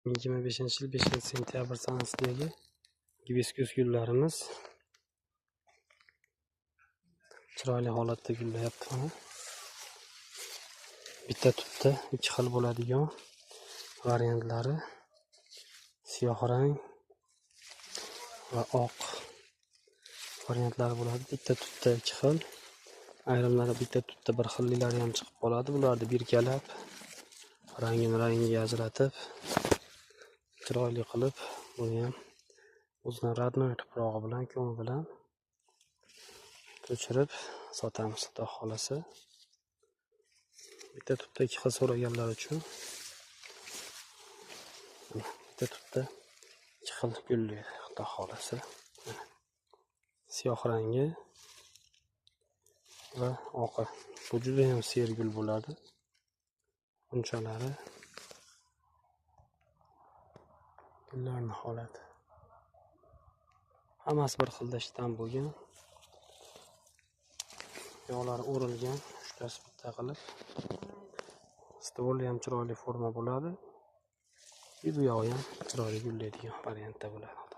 2025-yil 5-sentyabr sanasidagi gibiskus gullarimiz chiroyli holatda gullayapti. Mana bitta tutda ikki xil bo'ladigan variantlari siyoh rang va oq variantlari bo'ladi. Bitta tutda ikki xil, ayrimlari bitta tutda bir xilliklari ham chiqib qoladi. Bularni birgalab rangiga ajratib chiroyli qilib, buni ham o'zining radnoy tuprog'i bilan, ko'mi bilan ko'chirib sotamiz, xudo xolasa. Bitta tutda ikki xil so'raganlar uchun bitta tutda ikki xil gullaydi, xudo xolasa. Siyoh rangi va oqi. Bu juda ham sergul bo'ladi. Unchalari gullarning holati. Hammasi bir xilda shtam bo'lgan. Yo'lari o'rilgan, uchtasi bitta qilib. Stvoli ham chiroyli forma bo'ladi. Bu yog'i ham chiroyli gullaydigan variantda bo'ladi.